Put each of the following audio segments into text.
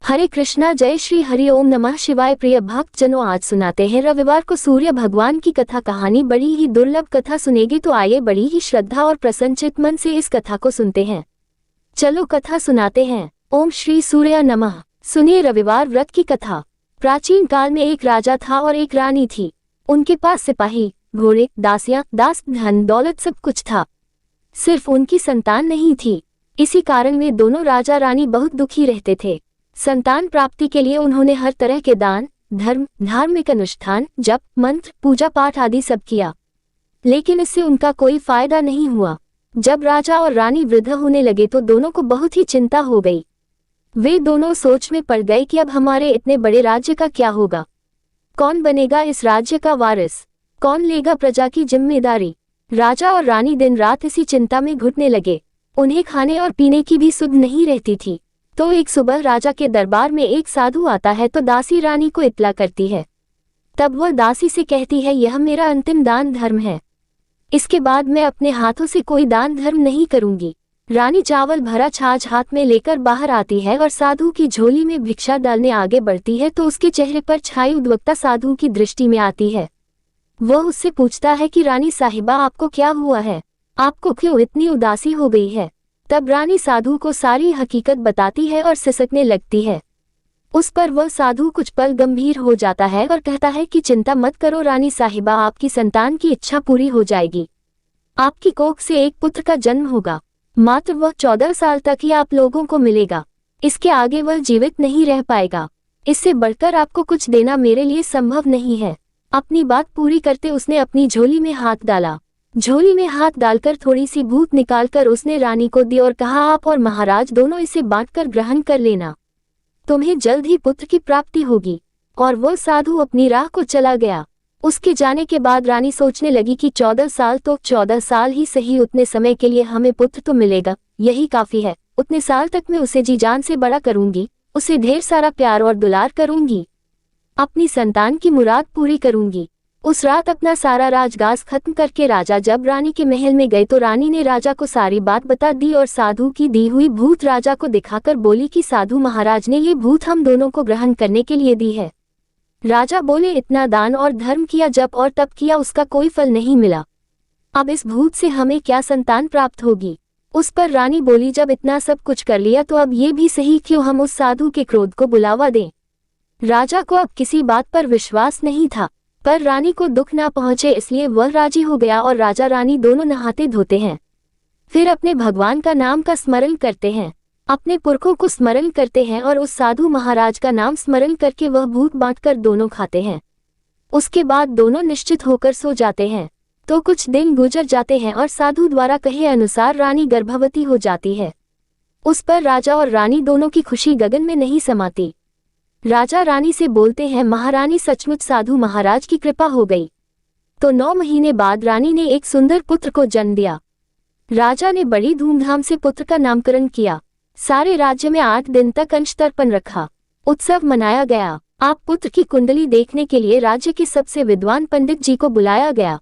हरे कृष्णा, जय श्री हरि ओम नमः शिवाय। प्रिय भक्त जनों, आज सुनाते हैं रविवार को सूर्य भगवान की कथा। कहानी बड़ी ही दुर्लभ कथा सुनेगी, तो आइए बड़ी ही श्रद्धा और प्रसन्नचित मन से इस कथा को सुनते हैं। चलो कथा सुनाते हैं। ओम श्री सूर्य नमः। सुनिए रविवार व्रत की कथा। प्राचीन काल में एक राजा था और एक रानी थी। उनके पास सिपाही, घोड़े, दासियां, दास, धन दौलत सब कुछ था। सिर्फ उनकी संतान नहीं थी। इसी कारण वे दोनों राजा रानी बहुत दुखी रहते थे। संतान प्राप्ति के लिए उन्होंने हर तरह के दान, धर्म, धार्मिक अनुष्ठान, जप, मंत्र, पूजा पाठ आदि सब किया, लेकिन इससे उनका कोई फायदा नहीं हुआ। जब राजा और रानी वृद्ध होने लगे तो दोनों को बहुत ही चिंता हो गई। वे दोनों सोच में पड़ गए कि अब हमारे इतने बड़े राज्य का क्या होगा, कौन बनेगा इस राज्य का वारिस, कौन लेगा प्रजा की जिम्मेदारी। राजा और रानी दिन रात इसी चिंता में घुटने लगे। उन्हें खाने और पीने की भी सुध नहीं रहती थी। तो एक सुबह राजा के दरबार में एक साधु आता है तो दासी रानी को इत्तला करती है। तब वह दासी से कहती है, यह मेरा अंतिम दान धर्म है, इसके बाद मैं अपने हाथों से कोई दान धर्म नहीं करूंगी। रानी चावल भरा छाछ हाथ में लेकर बाहर आती है और साधु की झोली में भिक्षा डालने आगे बढ़ती है तो उसके चेहरे पर छाई उद्विग्नता साधु की दृष्टि में आती है। वह उससे पूछता है कि रानी साहिबा, आपको क्या हुआ है, आपको क्यों इतनी उदासी हो गई है। तब रानी साधु को सारी हकीकत बताती है और सिसकने लगती है। उस पर वह साधु कुछ पल गंभीर हो जाता है और कहता है कि चिंता मत करो रानी साहिबा, आपकी संतान की इच्छा पूरी हो जाएगी। आपकी कोख से एक पुत्र का जन्म होगा, मात्र वह 14 साल तक ही आप लोगों को मिलेगा। इसके आगे वह जीवित नहीं रह पाएगा। इससे बढ़कर आपको कुछ देना मेरे लिए संभव नहीं है। अपनी बात पूरी करते उसने अपनी झोली में हाथ डाला। झोली में हाथ डालकर थोड़ी सी भूत निकालकर उसने रानी को दी और कहा, आप और महाराज दोनों इसे बांटकर ग्रहण कर लेना, तुम्हें जल्द ही पुत्र की प्राप्ति होगी। और वह साधु अपनी राह को चला गया। उसके जाने के बाद रानी सोचने लगी कि 14 साल तो 14 साल ही सही, उतने समय के लिए हमें पुत्र तो मिलेगा, यही काफी है। उतने साल तक मैं उसे जी जान से बड़ा करूंगी, उसे ढेर सारा प्यार और दुलार करूंगी, अपनी संतान की मुराद पूरी करूंगी। उस रात अपना सारा राजगास खत्म करके राजा जब रानी के महल में गए तो रानी ने राजा को सारी बात बता दी और साधु की दी हुई भूत राजा को दिखाकर बोली कि साधु महाराज ने ये भूत हम दोनों को ग्रहण करने के लिए दी है। राजा बोले, इतना दान और धर्म किया, जप और तप किया, उसका कोई फल नहीं मिला। अब इस भूत से हमें क्या संतान प्राप्त होगी। उस पर रानी बोली, जब इतना सब कुछ कर लिया तो अब ये भी सही क्यों हम उस साधु के क्रोध को बुलावा दें। राजा को अब किसी बात पर विश्वास नहीं था, पर रानी को दुख ना पहुंचे इसलिए वह राजी हो गया और राजा रानी दोनों नहाते धोते हैं। फिर अपने भगवान का नाम का स्मरण करते हैं, अपने पुरखों को स्मरण करते हैं और उस साधु महाराज का नाम स्मरण करके वह भूत बांटकर दोनों खाते हैं। उसके बाद दोनों निश्चित होकर सो जाते हैं। तो कुछ दिन गुजर जाते हैं और साधु द्वारा कहे अनुसार रानी गर्भवती हो जाती है। उस पर राजा और रानी दोनों की खुशी गगन में नहीं समाती। राजा रानी से बोलते हैं, महारानी सचमुच साधु महाराज की कृपा हो गई। तो 9 महीने बाद रानी ने एक सुंदर पुत्र को जन्म दिया। राजा ने बड़ी धूमधाम से पुत्र का नामकरण किया। सारे राज्य में 8 दिन तक अंशतर्पण रखा, उत्सव मनाया गया। आप पुत्र की कुंडली देखने के लिए राज्य के सबसे विद्वान पंडित जी को बुलाया गया।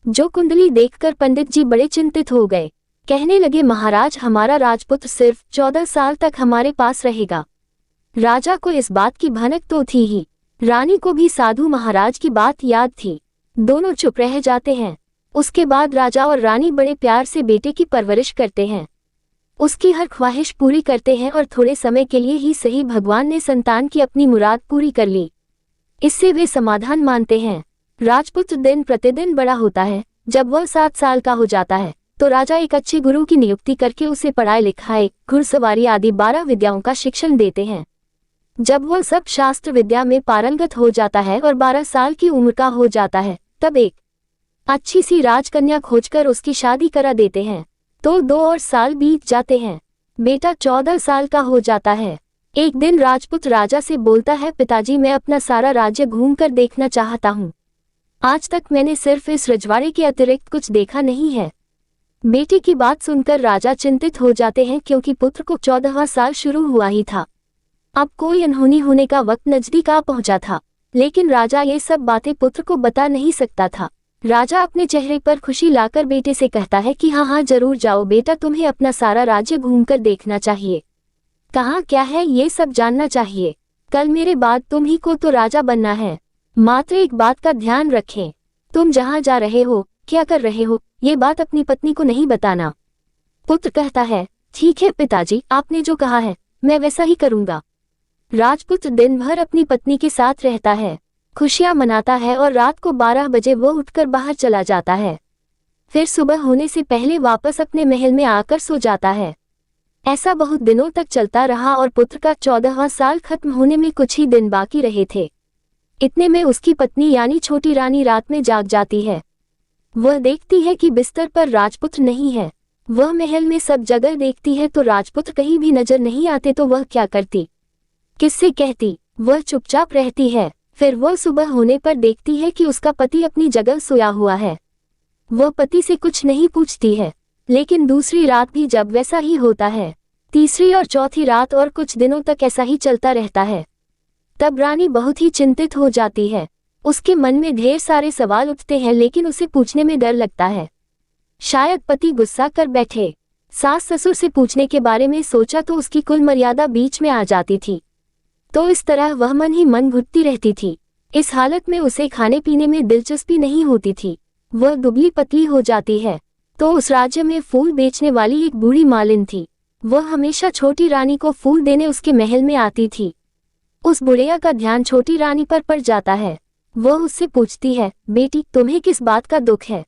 जो कुंडली देखकर पंडित जी बड़े चिंतित हो गए। कहने लगे, महाराज हमारा राजपुत्र सिर्फ 14 साल तक हमारे पास रहेगा। राजा को इस बात की भनक तो थी ही, रानी को भी साधु महाराज की बात याद थी। दोनों चुप रह जाते हैं। उसके बाद राजा और रानी बड़े प्यार से बेटे की परवरिश करते हैं, उसकी हर ख्वाहिश पूरी करते हैं और थोड़े समय के लिए ही सही भगवान ने संतान की अपनी मुराद पूरी कर ली। इससे वे समाधान मानते हैं। राजपुत्र दिन प्रतिदिन बड़ा होता है। जब वह 7 साल का हो जाता है तो राजा एक अच्छे गुरु की नियुक्ति करके उसे पढ़ाई लिखाई, घुड़सवारी आदि 12 विद्याओं का शिक्षण देते हैं। जब वह सब शास्त्र विद्या में पारंगत हो जाता है और 12 साल की उम्र का हो जाता है तब एक अच्छी सी राजकन्या खोजकर उसकी शादी करा देते हैं। तो 2 और साल बीत जाते हैं। बेटा 14 साल का हो जाता है। एक दिन राजपुत्र राजा से बोलता है, पिताजी मैं अपना सारा राज्य घूमकर देखना चाहता हूँ। आज तक मैंने सिर्फ इस रजवाड़े के अतिरिक्त कुछ देखा नहीं है। बेटे की बात सुनकर राजा चिंतित हो जाते हैं क्योंकि पुत्र को 14वां साल शुरू हुआ ही था। अब कोई अनहोनी होने का वक्त नजदीक आ पहुंचा था, लेकिन राजा ये सब बातें पुत्र को बता नहीं सकता था। राजा अपने चेहरे पर खुशी लाकर बेटे से कहता है कि हाँ हाँ जरूर जाओ बेटा, तुम्हें अपना सारा राज्य घूमकर देखना चाहिए। कहाँ क्या है ये सब जानना चाहिए। कल मेरे बाद तुम ही को तो राजा बनना है। मात्र एक बात का ध्यान रखें, तुम जहाँ जा रहे हो, क्या कर रहे हो, ये बात अपनी पत्नी को नहीं बताना। पुत्र कहता है, ठीक है पिताजी, आपने जो कहा है मैं वैसा ही करूँगा। राजपुत्र दिन भर अपनी पत्नी के साथ रहता है, खुशियां मनाता है और रात को 12 बजे वो उठकर बाहर चला जाता है। फिर सुबह होने से पहले वापस अपने महल में आकर सो जाता है। ऐसा बहुत दिनों तक चलता रहा और पुत्र का 14वां साल खत्म होने में कुछ ही दिन बाकी रहे थे। इतने में उसकी पत्नी यानी छोटी रानी रात में जाग जाती है। वह देखती है कि बिस्तर पर राजपुत्र नहीं है। वह महल में सब जगह देखती है तो राजपुत्र कहीं भी नजर नहीं आते तो वह क्या करती, किससे कहती? वह चुपचाप रहती है। फिर वह सुबह होने पर देखती है कि उसका पति अपनी जगह सोया हुआ है। वह पति से कुछ नहीं पूछती है, लेकिन दूसरी रात भी जब वैसा ही होता है, तीसरी और चौथी रात और कुछ दिनों तक ऐसा ही चलता रहता है। तब रानी बहुत ही चिंतित हो जाती है। उसके मन में ढेर सारे सवाल उठते हैं लेकिन उसे पूछने में डर लगता है। शायद पति गुस्सा कर बैठे। सास ससुर से पूछने के बारे में सोचा तो उसकी कुल मर्यादा बीच में आ जाती थी। तो इस तरह वह मन ही मन घुटती रहती थी। इस हालत में उसे खाने पीने में दिलचस्पी नहीं होती थी। वह दुबली पतली हो जाती है। तो उस राज्य में फूल बेचने वाली एक बूढ़ी मालिन थी। वह हमेशा छोटी रानी को फूल देने उसके महल में आती थी। उस बुढ़िया का ध्यान छोटी रानी पर पड़ जाता है। वह उससे पूछती है, बेटी तुम्हें किस बात का दुख है?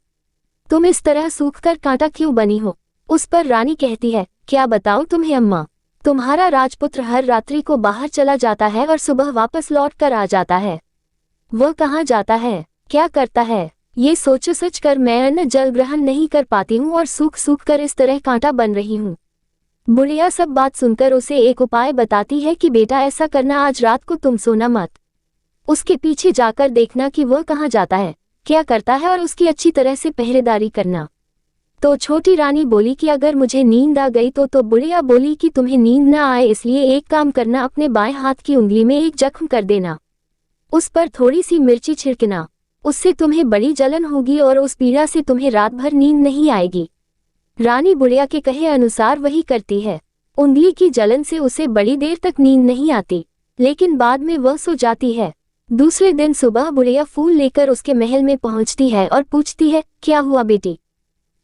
तुम इस तरह सूखकर कांटा क्यों बनी हो? उस पर रानी कहती है, क्या बताऊं तुम्हें अम्मा, तुम्हारा राजपुत्र हर रात्रि को बाहर चला जाता है और सुबह वापस लौट कर आ जाता है। वह कहाँ जाता है, क्या करता है, ये सोच कर मैं अन्न जल ग्रहण नहीं कर पाती हूँ और सूख सूख कर इस तरह कांटा बन रही हूँ। बुढ़िया सब बात सुनकर उसे एक उपाय बताती है कि बेटा ऐसा करना, आज रात को तुम सोना मत, उसके पीछे जाकर देखना कि वह कहाँ जाता है, क्या करता है और उसकी अच्छी तरह से पहरेदारी करना। तो छोटी रानी बोली कि अगर मुझे नींद आ गई तो बुढ़िया बोली कि तुम्हें नींद न आए इसलिए एक काम करना, अपने बाएं हाथ की उंगली में एक जख्म कर देना, उस पर थोड़ी सी मिर्ची छिड़कना, उससे तुम्हें बड़ी जलन होगी और उस पीड़ा से तुम्हें रात भर नींद नहीं आएगी। रानी बुढ़िया के कहे अनुसार वही करती है। उंगली की जलन से उसे बड़ी देर तक नींद नहीं आती, लेकिन बाद में वह सो जाती है। दूसरे दिन सुबह बुढ़िया फूल लेकर उसके महल में पहुंचती है और पूछती है, क्या हुआ बेटी,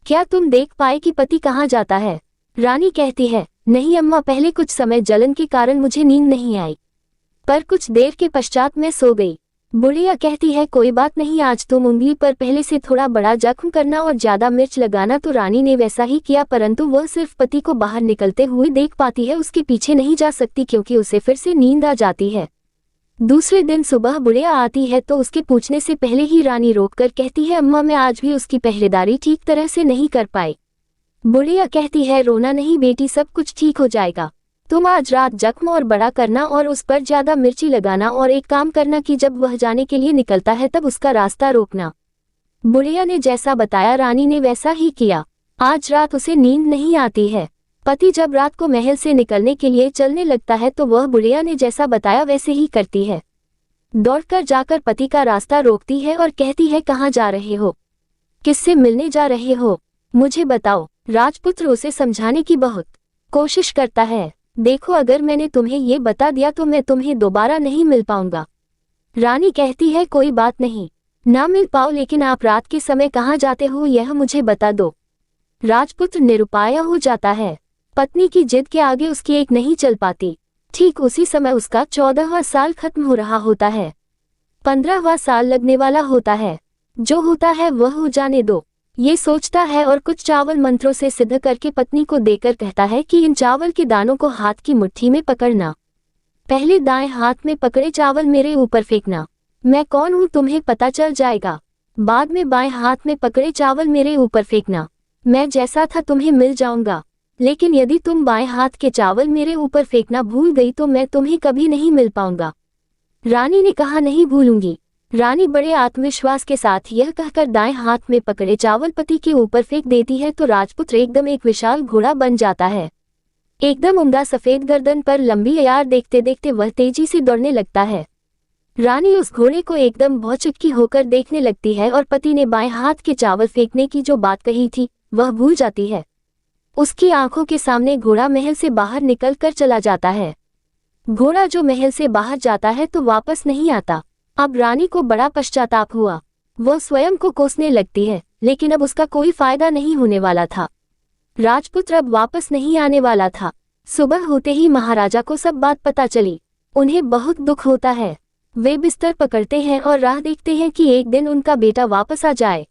क्या तुम देख पाए कि पति कहाँ जाता है? रानी कहती है, नहीं अम्मा, पहले कुछ समय जलन के कारण मुझे नींद नहीं आई, पर कुछ देर के पश्चात मैं सो गई। बुढ़िया कहती है, कोई बात नहीं, आज तुम उंगली पर पहले से थोड़ा बड़ा जख्म करना और ज्यादा मिर्च लगाना। तो रानी ने वैसा ही किया, परंतु वह सिर्फ पति को बाहर निकलते हुए देख पाती है, उसके पीछे नहीं जा सकती क्योंकि उसे फिर से नींद आ जाती है। दूसरे दिन सुबह बुढ़िया आती है तो उसके पूछने से पहले ही रानी रोककर कहती है, अम्मा मैं आज भी उसकी पहरेदारी ठीक तरह से नहीं कर पाई। बुढ़िया कहती है, रोना नहीं बेटी, सब कुछ ठीक हो जाएगा। तुम आज रात जख्म और बड़ा करना और उस पर ज्यादा मिर्ची लगाना और एक काम करना कि जब वह जाने के लिए निकलता है तब उसका रास्ता रोकना। बुढ़िया ने जैसा बताया रानी ने वैसा ही किया। आज रात उसे नींद नहीं आती है। पति जब रात को महल से निकलने के लिए चलने लगता है तो वह बुढ़िया ने जैसा बताया वैसे ही करती है। दौड़कर जाकर पति का रास्ता रोकती है और कहती है, कहाँ जा रहे हो, किससे मिलने जा रहे हो, मुझे बताओ। राजपुत्र उसे समझाने की बहुत कोशिश करता है। देखो, अगर मैंने तुम्हें ये बता दिया तो मैं तुम्हें दोबारा नहीं मिल पाऊंगा। रानी कहती है, कोई बात नहीं, ना मिल पाओ, लेकिन आप रात के समय कहाँ जाते हो यह मुझे बता दो। राजपुत्र निरुपाय हो जाता है। पत्नी की जिद के आगे उसकी एक नहीं चल पाती। ठीक उसी समय उसका 14वां साल खत्म हो रहा होता है। 15वां साल लगने वाला होता है। जो होता है वह हो जाने दो, ये सोचता है और कुछ चावल मंत्रों से सिद्ध करके पत्नी को देकर कहता है कि इन चावल के दानों को हाथ की मुट्ठी में पकड़ना, पहले दाएं हाथ में पकड़े चावल मेरे ऊपर फेंकना, मैं कौन हूँ तुम्हें पता चल जाएगा। बाद में बाएं हाथ में पकड़े चावल मेरे ऊपर फेंकना, मैं जैसा था तुम्हें मिल जाऊंगा, लेकिन यदि तुम बाएं हाथ के चावल मेरे ऊपर फेंकना भूल गई तो मैं तुम्हें कभी नहीं मिल पाऊंगा। रानी ने कहा, नहीं भूलूंगी। रानी बड़े आत्मविश्वास के साथ यह कहकर दाएं हाथ में पकड़े चावल पति के ऊपर फेंक देती है तो राजपुत्र एकदम एक विशाल घोड़ा बन जाता है। एकदम उम्दा सफेद गर्दन पर लंबी यार देखते देखते वह तेजी से दौड़ने लगता है। रानी उस घोड़े को एकदम भौचक्की होकर देखने लगती है और पति ने बाएं हाथ के चावल फेंकने की जो बात कही थी वह भूल जाती है। उसकी आंखों के सामने घोड़ा महल से बाहर निकल कर चला जाता है। घोड़ा जो महल से बाहर जाता है तो वापस नहीं आता। अब रानी को बड़ा पश्चाताप हुआ। वह स्वयं को कोसने लगती है, लेकिन अब उसका कोई फायदा नहीं होने वाला था। राजपुत्र अब वापस नहीं आने वाला था। सुबह होते ही महाराजा को सब बात पता चली। उन्हें बहुत दुख होता है। वे बिस्तर पकड़ते हैं और राह देखते हैं कि एक दिन उनका बेटा वापस आ जाए।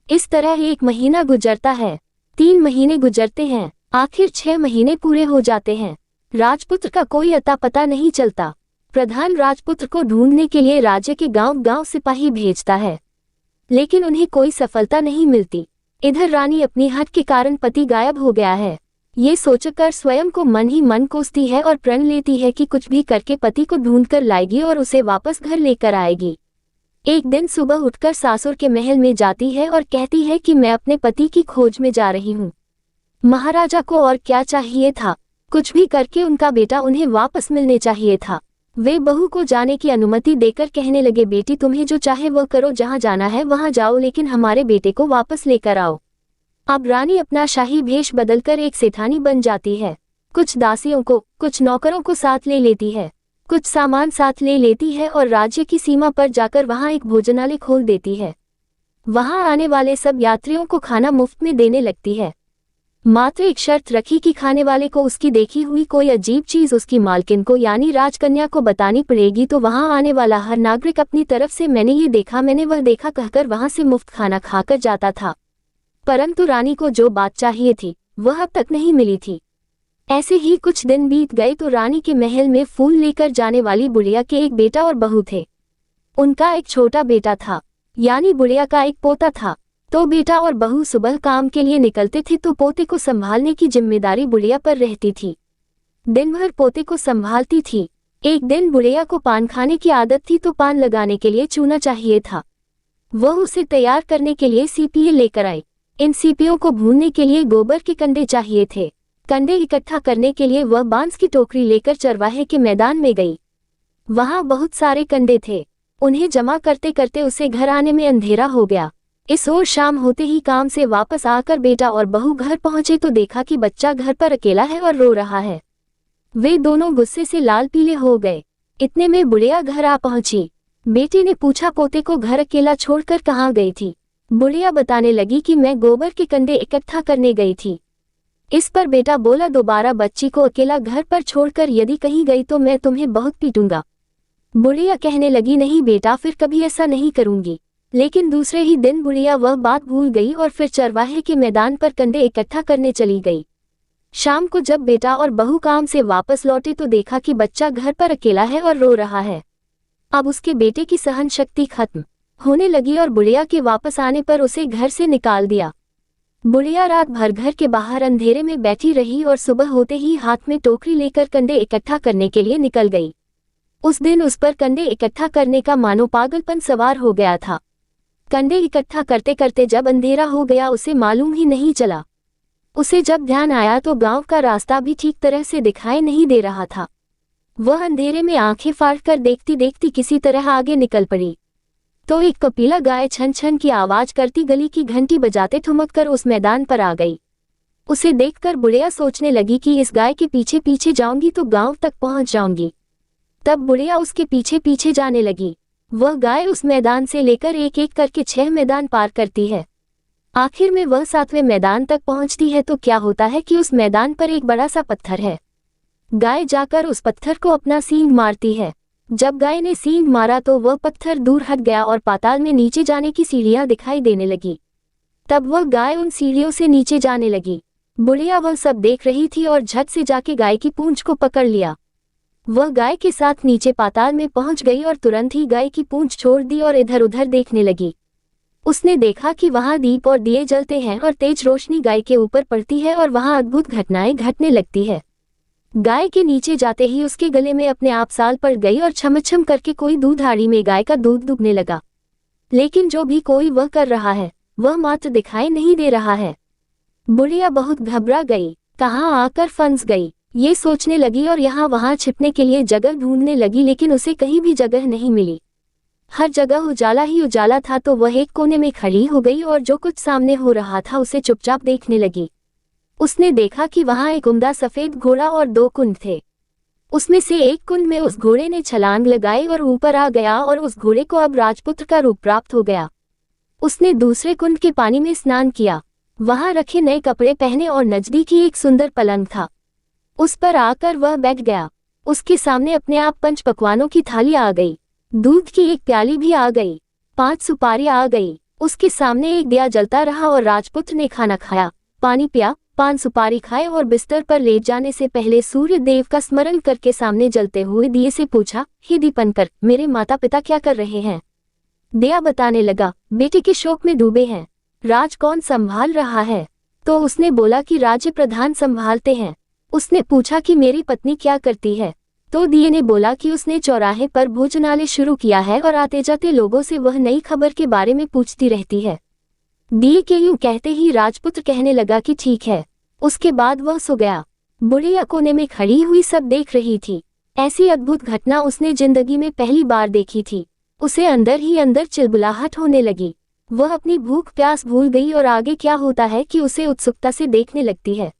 इस तरह 1 महीना गुजरता है, 3 महीने गुजरते हैं, आखिर 6 महीने पूरे हो जाते हैं। राजपुत्र का कोई अता पता नहीं चलता। प्रधान राजपुत्र को ढूंढने के लिए राज्य के गांव-गांव सिपाही भेजता है, लेकिन उन्हें कोई सफलता नहीं मिलती। इधर रानी अपनी हट के कारण पति गायब हो गया है, ये सोचकर स्वयं को मन ही मन कोसती है और प्रण लेती है कि कुछ भी करके पति को ढूंढकर लाएगी और उसे वापस घर लेकर आएगी। एक दिन सुबह उठकर सासुर के महल में जाती है और कहती है कि मैं अपने पति की खोज में जा रही हूँ। महाराजा को और क्या चाहिए था, कुछ भी करके उनका बेटा उन्हें वापस मिलने चाहिए था। वे बहू को जाने की अनुमति देकर कहने लगे, बेटी तुम्हें जो चाहे वह करो, जहाँ जाना है वहाँ जाओ, लेकिन हमारे बेटे को वापस लेकर आओ। अब रानी अपना शाही भेष बदलकर एक सेठानी बन जाती है। कुछ दासियों को, कुछ नौकरों को साथ ले लेती है, कुछ सामान साथ ले लेती है और राज्य की सीमा पर जाकर वहां एक भोजनालय खोल देती है। वहां आने वाले सब यात्रियों को खाना मुफ्त में देने लगती है। मात्र एक शर्त रखी कि खाने वाले को उसकी देखी हुई कोई अजीब चीज उसकी मालकिन को यानी राजकन्या को बतानी पड़ेगी, तो वहां आने वाला हर नागरिक अपनी तरफ से मैंने ये देखा, मैंने वह देखा कहकर वहां से मुफ्त खाना खाकर जाता था। परंतु रानी को जो बात चाहिए थी वह अब तक नहीं मिली थी। ऐसे ही कुछ दिन बीत गए तो रानी के महल में फूल लेकर जाने वाली बुढ़िया के एक बेटा और बहू थे। उनका एक छोटा बेटा था, यानी बुढ़िया का एक पोता था। तो बेटा और बहू सुबह काम के लिए निकलते थे तो पोते को संभालने की जिम्मेदारी बुढ़िया पर रहती थी। दिन भर पोते को संभालती थी। एक दिन बुढ़िया को पान खाने की आदत थी तो पान लगाने के लिए चूना चाहिए था। वह उसे तैयार करने के लिए सीपिये लेकर आई। इन सीपियों को भूनने के लिए गोबर के कंडे चाहिए थे। कंडे इकट्ठा करने के लिए वह बांस की टोकरी लेकर चरवाहे के मैदान में गई। वहां बहुत सारे कंडे थे। उन्हें जमा करते करते उसे घर आने में अंधेरा हो गया। इस ओर शाम होते ही काम से वापस आकर बेटा और बहू घर पहुंचे तो देखा कि बच्चा घर पर अकेला है और रो रहा है। वे दोनों गुस्से से लाल पीले हो गए। इतने में बुढ़िया घर आ पहुंची। बेटे ने पूछा, पोते को घर अकेला छोड़कर कहाँ गई थी? बुढ़िया बताने लगी कि मैं गोबर के कंडे इकट्ठा करने गई थी। इस पर बेटा बोला, दोबारा बच्ची को अकेला घर पर छोड़कर यदि कहीं गई तो मैं तुम्हें बहुत पीटूंगा। बुढ़िया कहने लगी, नहीं बेटा, फिर कभी ऐसा नहीं करूंगी। लेकिन दूसरे ही दिन बुढ़िया वह बात भूल गई और फिर चरवाहे के मैदान पर कंडे इकट्ठा करने चली गई। शाम को जब बेटा और बहू काम से वापस लौटे तो देखा कि बच्चा घर पर अकेला है और रो रहा है। अब उसके बेटे की सहन शक्ति खत्म होने लगी और बुढ़िया के वापस आने पर उसे घर से निकाल दिया। बुढ़िया रात भर घर के बाहर अंधेरे में बैठी रही और सुबह होते ही हाथ में टोकरी लेकर कंडे इकट्ठा करने के लिए निकल गई। उस दिन उस पर कंडे इकट्ठा करने का मानो पागलपन सवार हो गया था। कंडे इकट्ठा करते करते जब अंधेरा हो गया उसे मालूम ही नहीं चला। उसे जब ध्यान आया तो गांव का रास्ता भी ठीक तरह से दिखाई नहीं दे रहा था। वह अंधेरे में आंखें फाड़कर देखती देखती किसी तरह आगे निकल पड़ी तो एक कपिला गाय छन छन की आवाज करती गली की घंटी बजाते ठुमक कर उस मैदान पर आ गई। उसे देखकर बुढ़िया सोचने लगी कि इस गाय के पीछे पीछे जाऊंगी तो गांव तक पहुंच जाऊंगी। तब बुढ़िया उसके पीछे पीछे जाने लगी। वह गाय उस मैदान से लेकर एक एक करके 6 मैदान पार करती है। आखिर में वह 7वें मैदान तक पहुंचती है तो क्या होता है कि उस मैदान पर एक बड़ा सा पत्थर है। गाय जाकर उस पत्थर को अपना सींग मारती है। जब गाय ने सींग मारा तो वह पत्थर दूर हट गया और पाताल में नीचे जाने की सीढ़ियां दिखाई देने लगी। तब वह गाय उन सीढ़ियों से नीचे जाने लगी। बुढ़िया वह सब देख रही थी और झट से जाके गाय की पूंछ को पकड़ लिया। वह गाय के साथ नीचे पाताल में पहुंच गई और तुरंत ही गाय की पूंछ छोड़ दी और इधर उधर देखने लगी। उसने देखा कि वहां दीप और दिए जलते हैं और तेज रोशनी गाय के ऊपर पड़ती है और वहां अद्भुत घटनाएं घटने लगती है। गाय के नीचे जाते ही उसके गले में अपने आप साल पड़ गई और छमछम करके कोई दूधाड़ी में गाय का दूध दुबने लगा। लेकिन जो भी कोई वह कर रहा है वह मात्र दिखाई नहीं दे रहा है। बुढ़िया बहुत घबरा गई, कहाँ आकर फंस गई ये सोचने लगी और यहाँ वहां छिपने के लिए जगह ढूंढने लगी, लेकिन उसे कहीं भी जगह नहीं मिली। हर जगह उजाला ही उजाला था तो वह एक कोने में खड़ी हो गई और जो कुछ सामने हो रहा था उसे चुपचाप देखने लगी। उसने देखा कि वहां एक उम्दा सफेद घोड़ा और 2 कुंड थे। उसमें से एक कुंड में उस घोड़े ने छलांग लगाई और ऊपर आ गया और उस घोड़े को अब राजपुत्र का रूप प्राप्त हो गया। उसने दूसरे कुंड के पानी में स्नान किया। वहां रखे नए कपड़े पहने और नजदीक ही एक सुंदर पलंग था, उस पर आकर वह बैठ गया। उसके सामने अपने आप 5 पकवानों की थाली आ गई, दूध की एक प्याली भी आ गई, 5 सुपारी आ गई। उसके सामने एक दिया जलता रहा और राजपुत्र ने खाना खाया, पानी पिया, 5 सुपारी खाए और बिस्तर पर लेट जाने से पहले सूर्य देव का स्मरण करके सामने जलते हुए दिए से पूछा, हे दीपंकर, मेरे माता पिता क्या कर रहे हैं? दिया बताने लगा, बेटे के शोक में डूबे हैं। राज कौन संभाल रहा है? तो उसने बोला कि राज्य प्रधान संभालते हैं। उसने पूछा कि मेरी पत्नी क्या करती है? तो दिए ने बोला कि उसने चौराहे पर भोजनालय शुरू किया है और आते जाते लोगों से वह नई खबर के बारे में पूछती रहती है। दिए के यूं कहते ही राजपुत्र कहने लगा कि ठीक है। उसके बाद वह सो गया। बुढ़िया कोने में खड़ी हुई सब देख रही थी। ऐसी अद्भुत घटना उसने जिंदगी में पहली बार देखी थी। उसे अंदर ही अंदर चिलबुलाहट होने लगी। वह अपनी भूख प्यास भूल गई और आगे क्या होता है कि उसे उत्सुकता से देखने लगती है।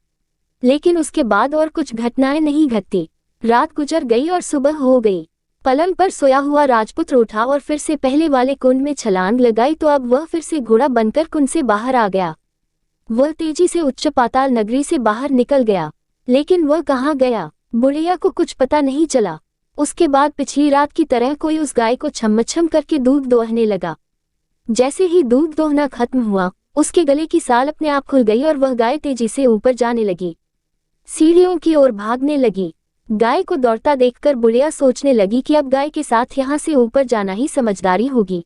लेकिन उसके बाद और कुछ घटनाएं नहीं घटती। रात गुजर गई और सुबह हो गई। पलंग पर सोया हुआ राजपुत्र उठा और फिर से पहले वाले कुंड में छलांग लगाई तो अब वह फिर से घोड़ा बनकर कुंड से बाहर आ गया। वह तेजी से उच्च पाताल नगरी से बाहर निकल गया, लेकिन वह कहाँ गया बुढ़िया को कुछ पता नहीं चला। उसके बाद पिछली रात की तरह कोई उस गाय को छम्मछम करके दूध दोहने लगा। जैसे ही दूध दोहना खत्म हुआ, उसके गले की साल अपने आप खुल गई और वह गाय तेजी से ऊपर जाने लगी, सीढ़ियों की ओर भागने लगी। गाय को दौड़ता देखकर बुढ़िया सोचने लगी कि अब गाय के साथ यहाँ से ऊपर जाना ही समझदारी होगी,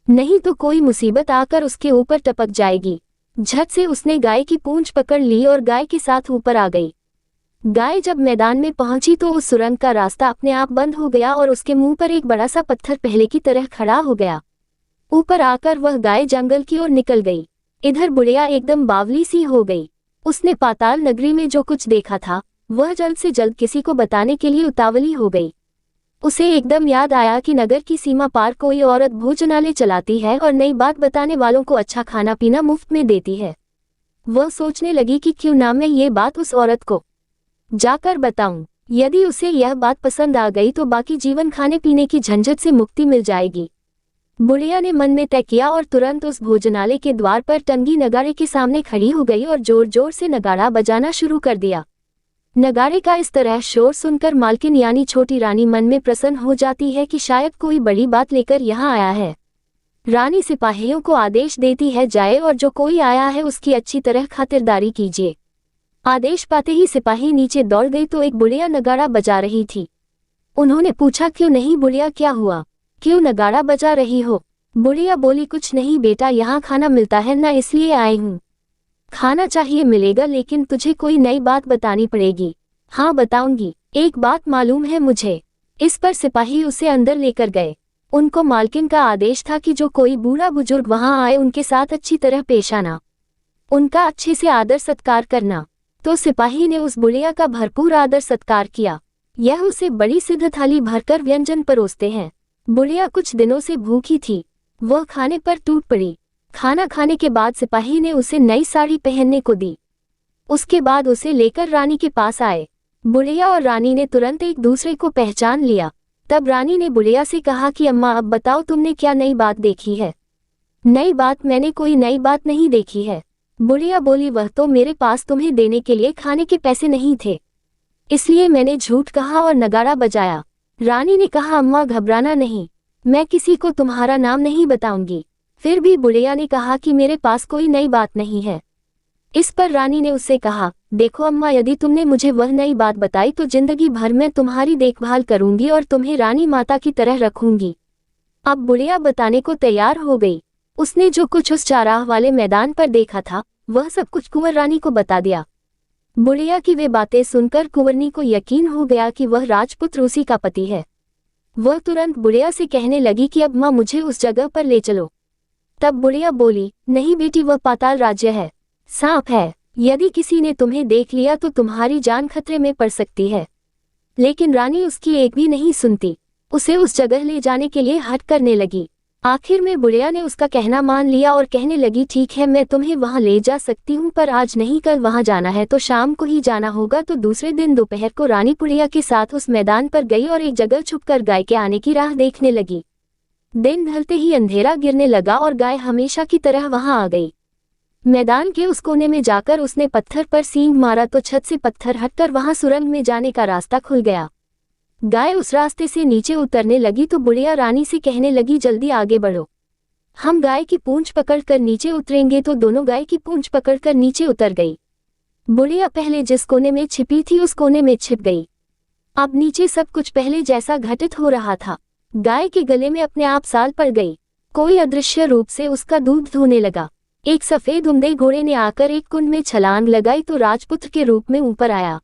नहीं तो कोई मुसीबत आकर उसके ऊपर टपक जाएगी। झट से उसने गाय की पूंछ पकड़ ली और गाय के साथ ऊपर आ गई। गाय जब मैदान में पहुंची तो उस सुरंग का रास्ता अपने आप बंद हो गया और उसके मुंह पर एक बड़ा सा पत्थर पहले की तरह खड़ा हो गया। ऊपर आकर वह गाय जंगल की ओर निकल गई। इधर बुढ़िया एकदम बावली सी हो गई। उसने पाताल नगरी में जो कुछ देखा था वह जल्द से जल्द किसी को बताने के लिए उतावली हो गई। उसे एकदम याद आया कि नगर की सीमा पार कोई औरत भोजनालय चलाती है और नई बात बताने वालों को अच्छा खाना पीना मुफ्त में देती है। वह सोचने लगी कि क्यों ना मैं ये बात उस औरत को जाकर बताऊं। यदि उसे यह बात पसंद आ गई तो बाकी जीवन खाने पीने की झंझट से मुक्ति मिल जाएगी। बुढ़िया ने मन में तय किया और तुरंत उस भोजनालय के द्वार पर टंगी नगाड़े के सामने खड़ी हो गई और जोर जोर से नगाड़ा बजाना शुरू कर दिया। नगाड़े का इस तरह शोर सुनकर मालकिन यानी छोटी रानी मन में प्रसन्न हो जाती है कि शायद कोई बड़ी बात लेकर यहाँ आया है। रानी सिपाहियों को आदेश देती है, जाए और जो कोई आया है उसकी अच्छी तरह खातिरदारी कीजिए। आदेश पाते ही सिपाही नीचे दौड़ गई तो एक बुढ़िया नगाड़ा बजा रही थी। उन्होंने पूछा, क्यों नहीं बुढ़िया, क्या हुआ, क्यों नगाड़ा बजा रही हो? बुढ़िया बोली, कुछ नहीं बेटा, यहाँ खाना मिलता है ना, इसलिए आई हूँ। खाना चाहिए मिलेगा, लेकिन तुझे कोई नई बात बतानी पड़ेगी। हाँ बताऊंगी, एक बात मालूम है मुझे। इस पर सिपाही उसे अंदर लेकर गए। उनको मालकिन का आदेश था कि जो कोई बूढ़ा बुजुर्ग वहां आए उनके साथ अच्छी तरह पेश आना, उनका अच्छे से आदर सत्कार करना। तो सिपाही ने उस बुढ़िया का भरपूर आदर सत्कार किया। यह उसे बड़ी सिद्ध थाली भरकर व्यंजन परोसते हैं। बुढ़िया कुछ दिनों से भूखी थी, वह खाने पर टूट पड़ी। खाना खाने के बाद सिपाही ने उसे नई साड़ी पहनने को दी। उसके बाद उसे लेकर रानी के पास आए। बुढ़िया और रानी ने तुरंत एक दूसरे को पहचान लिया। तब रानी ने बुढ़िया से कहा कि अम्मा, अब बताओ तुमने क्या नई बात देखी है? नई बात? मैंने कोई नई बात नहीं देखी है। बुढ़िया बोली, वह तो मेरे पास तुम्हें देने के लिए खाने के पैसे नहीं थे, इसलिए मैंने झूठ कहा और नगाड़ा बजाया। रानी ने कहा, अम्मा घबराना नहीं, मैं किसी को तुम्हारा नाम नहीं बताऊंगी। फिर भी बुढ़िया ने कहा कि मेरे पास कोई नई बात नहीं है। इस पर रानी ने उससे कहा, देखो अम्मा, यदि तुमने मुझे वह नई बात बताई तो जिंदगी भर मैं तुम्हारी देखभाल करूंगी और तुम्हें रानी माता की तरह रखूंगी। अब बुढ़िया बताने को तैयार हो गई। उसने जो कुछ उस चाराह वाले मैदान पर देखा था वह सब कुछ कुंवर रानी को बता दिया। बुढ़िया की वे बातें सुनकर कुंवरनी को यकीन हो गया कि वह राजपुत्र उसी का पति है। वह तुरंत बुढ़िया से कहने लगी कि अब माँ मुझे उस जगह पर ले चलो। तब बुढ़िया बोली, नहीं बेटी, वह पाताल राज्य है, सांप है, यदि किसी ने तुम्हें देख लिया तो तुम्हारी जान खतरे में पड़ सकती है। लेकिन रानी उसकी एक भी नहीं सुनती, उसे उस जगह ले जाने के लिए हट करने लगी। आखिर में बुढ़िया ने उसका कहना मान लिया और कहने लगी, ठीक है मैं तुम्हें वहां ले जा सकती हूँ, पर आज नहीं, कल वहां जाना है तो शाम को ही जाना होगा। तो दूसरे दिन दोपहर को रानी बुढ़िया के साथ उस मैदान पर गई और एक जगह छुपकर गाय के आने की राह देखने लगी। दिन ढलते ही अंधेरा गिरने लगा और गाय हमेशा की तरह वहां आ गई। मैदान के उस कोने में जाकर उसने पत्थर पर सींग मारा तो छत से पत्थर हटकर वहां सुरंग में जाने का रास्ता खुल गया। गाय उस रास्ते से नीचे उतरने लगी तो बुढ़िया रानी से कहने लगी, जल्दी आगे बढ़ो, हम गाय की पूंछ पकड़कर नीचे उतरेंगे। तो दोनों गाय की पूंछ पकड़कर नीचे उतर गई। बुढ़िया पहले जिस कोने में छिपी थी उस कोने में छिप गई। अब नीचे सब कुछ पहले जैसा घटित हो रहा था। गाय के गले में अपने आप साल पड़ गई। कोई अदृश्य रूप से उसका दूध धोने लगा। एक सफेद उम्दे घोड़े ने आकर एक कुंड में छलांग लगाई तो राजपुत्र के रूप में ऊपर आया।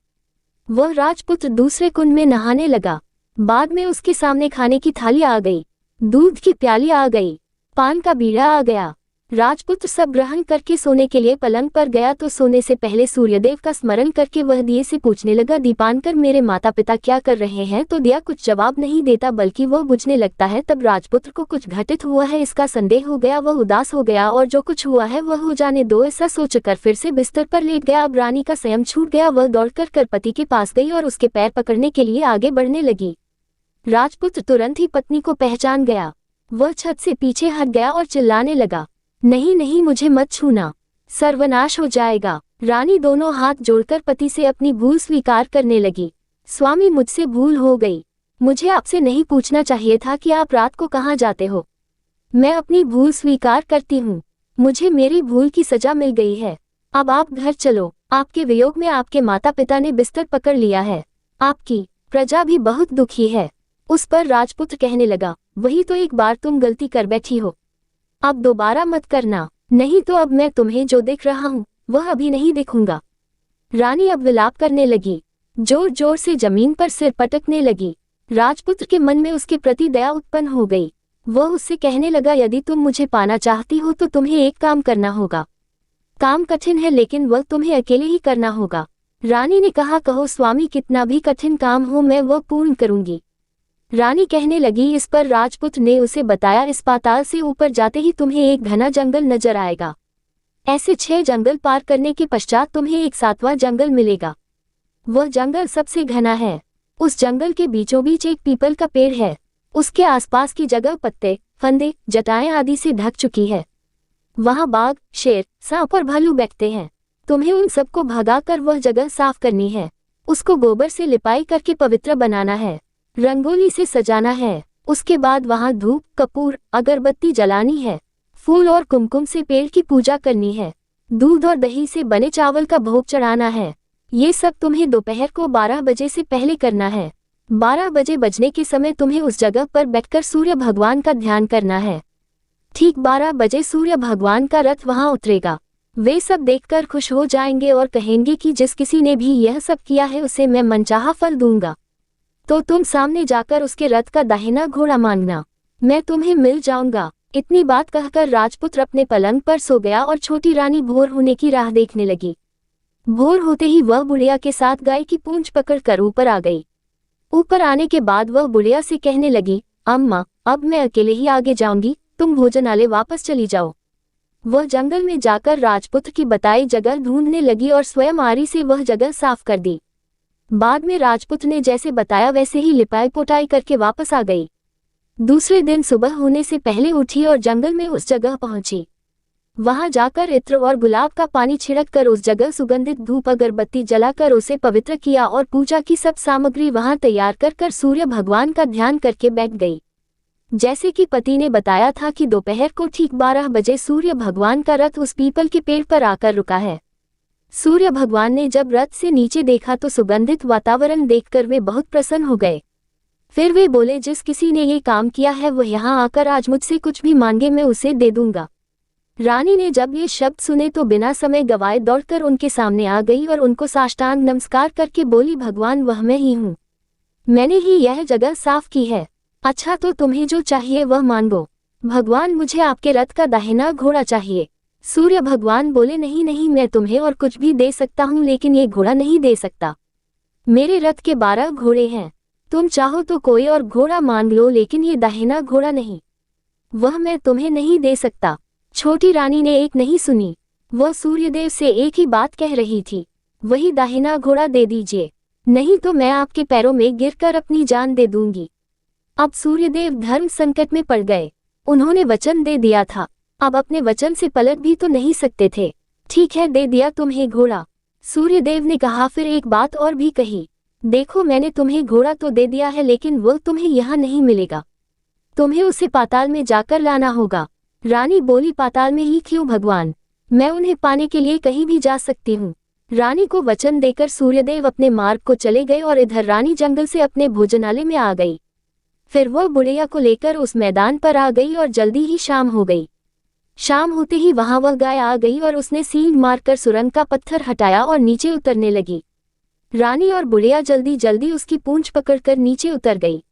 वह राजपुत्र दूसरे कुंड में नहाने लगा। बाद में उसके सामने खाने की थाली आ गई, दूध की प्याली आ गई, पान का बीड़ा आ गया। राजपुत्र सब ग्रहण करके सोने के लिए पलंग पर गया तो सोने से पहले सूर्यदेव का स्मरण करके वह दिए से पूछने लगा, दीपांकर मेरे माता पिता क्या कर रहे हैं? तो दिया कुछ जवाब नहीं देता बल्कि वह बुझने लगता है। तब राजपुत्र को कुछ घटित हुआ है इसका संदेह हो गया। वह उदास हो गया और जो कुछ हुआ है वह हो जाने दो ऐसा सोचकर फिर से बिस्तर पर लेट गया। अब रानी का संयम छूट गया। वह दौड़कर कर पति के पास गई और उसके पैर पकड़ने के लिए आगे बढ़ने लगी। राजपुत्र तुरंत ही पत्नी को पहचान गया। वह छत से पीछे हट गया और चिल्लाने लगा, नहीं नहीं, मुझे मत छूना, सर्वनाश हो जाएगा। रानी दोनों हाथ जोड़कर पति से अपनी भूल स्वीकार करने लगी। स्वामी मुझसे भूल हो गई, मुझे आपसे नहीं पूछना चाहिए था कि आप रात को कहाँ जाते हो। मैं अपनी भूल स्वीकार करती हूँ, मुझे मेरी भूल की सजा मिल गई है। अब आप घर चलो, आपके वियोग में आपके माता पिता ने बिस्तर पकड़ लिया है, आपकी प्रजा भी बहुत दुखी है। उस पर राजपुत्र कहने लगा, वही तो एक बार तुम गलती कर बैठी हो, अब दोबारा मत करना, नहीं तो अब मैं तुम्हें जो देख रहा हूँ वह अभी नहीं देखूंगा। रानी अब विलाप करने लगी, जोर जोर से जमीन पर सिर पटकने लगी। राजपुत्र के मन में उसके प्रति दया उत्पन्न हो गई। वह उससे कहने लगा, यदि तुम मुझे पाना चाहती हो तो तुम्हें एक काम करना होगा। काम कठिन है लेकिन वह तुम्हें अकेले ही करना होगा। रानी ने कहा, कहो स्वामी, कितना भी कठिन काम हो मैं वह पूर्ण करूंगी। रानी कहने लगी। इस पर राजपुत्र ने उसे बताया, इस पाताल से ऊपर जाते ही तुम्हें एक घना जंगल नजर आएगा। ऐसे 6 जंगल पार करने के पश्चात तुम्हें एक 7वां जंगल मिलेगा। वह जंगल सबसे घना है। उस जंगल के बीचों बीच एक पीपल का पेड़ है। उसके आसपास की जगह पत्ते, फंदे, जटाएं आदि से ढक चुकी है। वहां बाघ, शेर, सांप और भालू बैठते हैं। तुम्हें उन सबको भगाकर वह जगह साफ करनी है। उसको गोबर से लिपाई करके पवित्र बनाना है, रंगोली से सजाना है। उसके बाद वहां धूप, कपूर, अगरबत्ती जलानी है। फूल और कुमकुम से पेड़ की पूजा करनी है। दूध और दही से बने चावल का भोग चढ़ाना है। ये सब तुम्हें दोपहर को 12 बजे से पहले करना है। 12 बजे बजने के समय तुम्हें उस जगह पर बैठकर सूर्य भगवान का ध्यान करना है। ठीक 12 बजे सूर्य भगवान का रथ वहां उतरेगा। वे सब देखकर खुश हो जाएंगे और कहेंगे कि जिस किसी ने भी यह सब किया है उसे मैं मनचाहा फल दूंगा। तो तुम सामने जाकर उसके रथ का दाहिना घोड़ा मांगना, मैं तुम्हें मिल जाऊंगा। इतनी बात कहकर राजपुत्र अपने पलंग पर सो गया और छोटी रानी भोर होने की राह देखने लगी। भोर होते ही वह बुढ़िया के साथ गाय की पूंछ पकड़कर ऊपर आ गई। ऊपर आने के बाद वह बुढ़िया से कहने लगी, अम्मा, अब मैं अकेले ही आगे जाऊंगी, तुम भोजनालय वापस चली जाओ। वह जंगल में जाकर राजपुत्र की बताई जगह ढूंढने लगी और स्वयं आरी से वह जगह साफ कर दी। बाद में राजपुत्र ने जैसे बताया वैसे ही लिपाई पोताई करके वापस आ गई। दूसरे दिन सुबह होने से पहले उठी और जंगल में उस जगह पहुंची। वहां जाकर इत्र और गुलाब का पानी छिड़क कर उस जगह सुगंधित धूप अगरबत्ती जलाकर उसे पवित्र किया और पूजा की सब सामग्री वहां तैयार कर सूर्य भगवान का ध्यान करके बैठ गई। जैसे कि पति ने बताया था कि दोपहर को ठीक 12 बजे सूर्य भगवान का रथ उस पीपल के पेड़ पर आकर रुका है। सूर्य भगवान ने जब रथ से नीचे देखा तो सुगंधित वातावरण देखकर वे बहुत प्रसन्न हो गए। फिर वे बोले, जिस किसी ने ये काम किया है वह यहाँ आकर आज मुझसे कुछ भी मांगे मैं उसे दे दूंगा। रानी ने जब ये शब्द सुने तो बिना समय गवाए दौड़कर उनके सामने आ गई और उनको साष्टांग नमस्कार करके बोली, भगवान वह मैं ही हूँ, मैंने ही यह जगह साफ की है। अच्छा तो तुम्हें जो चाहिए वह मांगो। भगवान मुझे आपके रथ का दाहिना घोड़ा चाहिए। सूर्य भगवान बोले, नहीं नहीं, मैं तुम्हें और कुछ भी दे सकता हूँ लेकिन ये घोड़ा नहीं दे सकता। मेरे रथ के 12 घोड़े हैं, तुम चाहो तो कोई और घोड़ा मांग लो लेकिन ये दाहिना घोड़ा नहीं। वह मैं तुम्हें नहीं दे सकता। छोटी रानी ने एक नहीं सुनी। वह सूर्यदेव से एक ही बात कह रही थी, वही दाहिना घोड़ा दे दीजिए, नहीं तो मैं आपके पैरों में गिरकर अपनी जान दे दूंगी। अब सूर्यदेव धर्म संकट में पड़ गए। उन्होंने वचन दे दिया था, अब अपने वचन से पलट भी तो नहीं सकते थे। ठीक है, दे दिया तुम्हें घोड़ा। सूर्यदेव ने कहा, फिर एक बात और भी कही, देखो मैंने तुम्हें घोड़ा तो दे दिया है, लेकिन वो तुम्हें यहाँ नहीं मिलेगा, तुम्हें उसे पाताल में जाकर लाना होगा। रानी बोली, पाताल में ही क्यों भगवान, मैं उन्हें पाने के लिए कहीं भी जा सकती हूँ। रानी को वचन देकर सूर्यदेव अपने मार्ग को चले गए और इधर रानी जंगल से अपने भोजनालय में आ गई। फिर वह बुढ़िया को लेकर उस मैदान पर आ गई और जल्दी ही शाम हो गई। शाम होते ही वहां वह गाय आ गई और उसने सींग मारकर सुरंग का पत्थर हटाया और नीचे उतरने लगी। रानी और बुढ़िया जल्दी जल्दी उसकी पूंछ पकड़कर नीचे उतर गई।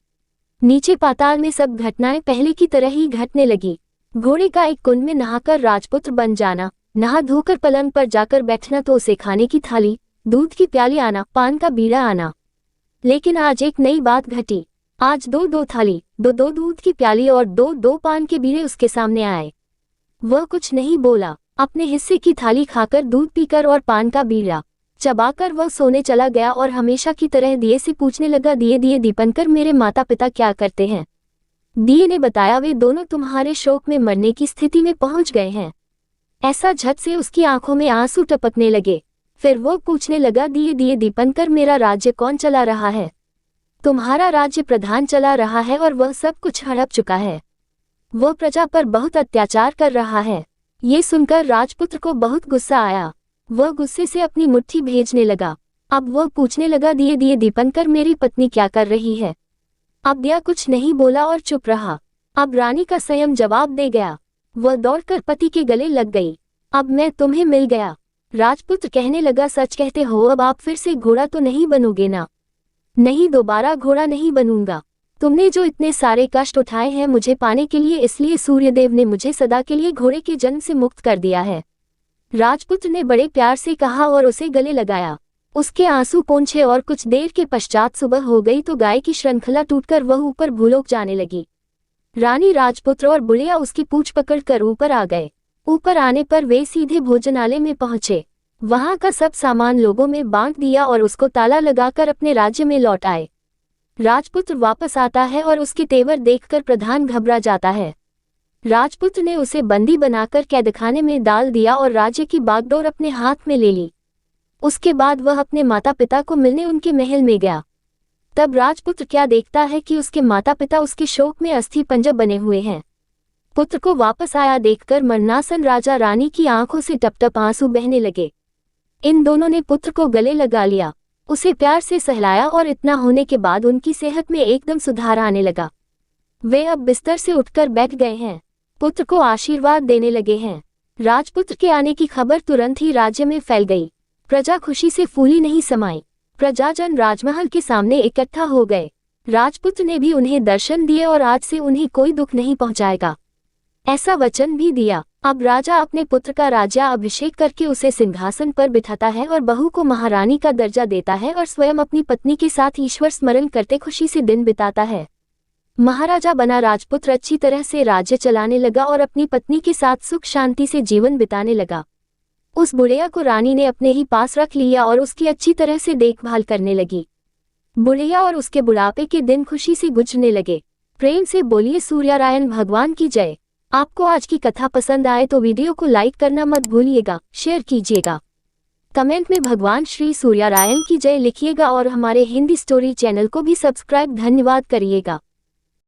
नीचे पाताल में सब घटनाएं पहले की तरह ही घटने लगी। घोड़े का एक कुंड में नहाकर राजपुत्र बन जाना, नहा धोकर पलंग पर जाकर बैठना तो उसे खाने की थाली, दूध की प्याली आना, पान का बीड़ा आना। लेकिन आज एक नई बात घटी। आज दो दो थाली, दो दो दूध की प्याली और दो दो पान के बीड़े उसके सामने आए। वह कुछ नहीं बोला, अपने हिस्से की थाली खाकर, दूध पीकर और पान का बीड़ा चबाकर वह सोने चला गया और हमेशा की तरह दिए से पूछने लगा, दिए दिए दीपनकर, मेरे माता पिता क्या करते हैं? दिए ने बताया, वे दोनों तुम्हारे शोक में मरने की स्थिति में पहुंच गए हैं। ऐसा झट से उसकी आंखों में आंसू टपकने लगे। फिर वो पूछने लगा, दिए दिए दीपनकर, मेरा राज्य कौन चला रहा है? तुम्हारा राज्य प्रधान चला रहा है और वह सब कुछ हड़प चुका है। वह प्रजा पर बहुत अत्याचार कर रहा है। ये सुनकर राजपुत्र को बहुत गुस्सा आया। वह गुस्से से अपनी मुट्ठी भेजने लगा। अब वह पूछने लगा, दिए दिए दीपनकर, मेरी पत्नी क्या कर रही है? अब दिया कुछ नहीं बोला और चुप रहा। अब रानी का संयम जवाब दे गया। वह दौड़कर पति के गले लग गई। अब मैं तुम्हें मिल गया। राजपुत्र कहने लगा, सच कहते हो, अब आप फिर से घोड़ा तो नहीं बनोगे ना? नहीं, दोबारा घोड़ा नहीं बनूंगा। तुमने जो इतने सारे कष्ट उठाए हैं मुझे पाने के लिए, इसलिए सूर्यदेव ने मुझे सदा के लिए घोड़े के जन्म से मुक्त कर दिया है। राजपुत्र ने बड़े प्यार से कहा और उसे गले लगाया। उसके आंसू पोंछे और कुछ देर के पश्चात सुबह हो गई तो गाय की श्रृंखला टूटकर वह ऊपर भूलोक जाने लगी। रानी, राजपुत्र और बुढ़िया उसकी पूंछ पकड़कर ऊपर आ गए। ऊपर आने पर वे सीधे भोजनालय में पहुंचे। वहां का सब सामान लोगों में बांट दिया और उसको ताला लगाकर अपने राज्य में लौट आए। राजपुत्र वापस आता है और उसके तेवर देखकर प्रधान घबरा जाता है। राजपुत्र ने उसे बंदी बनाकर कैदखाने में डाल दिया और राज्य की बागडोर अपने हाथ में ले ली। उसके बाद वह अपने माता पिता को मिलने उनके महल में गया। तब राजपुत्र क्या देखता है कि उसके माता पिता उसके शोक में अस्थि पंजर बने हुए हैं। पुत्र को वापस आया देखकर मरणासन राजा रानी की आंखों से टप टप आंसू बहने लगे। इन दोनों ने पुत्र को गले लगा लिया, उसे प्यार से सहलाया और इतना होने के बाद उनकी सेहत में एकदम सुधार आने लगा। वे अब बिस्तर से उठकर बैठ गए हैं, पुत्र को आशीर्वाद देने लगे हैं। राजपुत्र के आने की खबर तुरंत ही राज्य में फैल गई। प्रजा खुशी से फूली नहीं समाई। प्रजाजन राजमहल के सामने इकट्ठा हो गए। राजपुत्र ने भी उन्हें दर्शन दिए और आज से उन्हें कोई दुख नहीं पहुंचाएगा, ऐसा वचन भी दिया। अब राजा अपने पुत्र का राज्याभिषेक करके उसे सिंहासन पर बिठाता है और बहू को महारानी का दर्जा देता है और स्वयं अपनी पत्नी के साथ ईश्वर स्मरण करते खुशी से दिन बिताता है। महाराजा बना राजपुत्र अच्छी तरह से राज्य चलाने लगा और अपनी पत्नी के साथ सुख शांति से जीवन बिताने लगा। उस बुढ़िया को रानी ने अपने ही पास रख लिया और उसकी अच्छी तरह से देखभाल करने लगी। बुढ़िया और उसके बुढ़ापे के दिन खुशी से गुजरने लगे। प्रेम से बोलिए सूर्यनारायण भगवान की जय। आपको आज की कथा पसंद आए तो वीडियो को लाइक करना मत भूलिएगा, शेयर कीजिएगा, कमेंट में भगवान श्री सूर्यनारायण की जय लिखिएगा और हमारे हिंदी स्टोरी चैनल को भी सब्सक्राइब धन्यवाद करिएगा।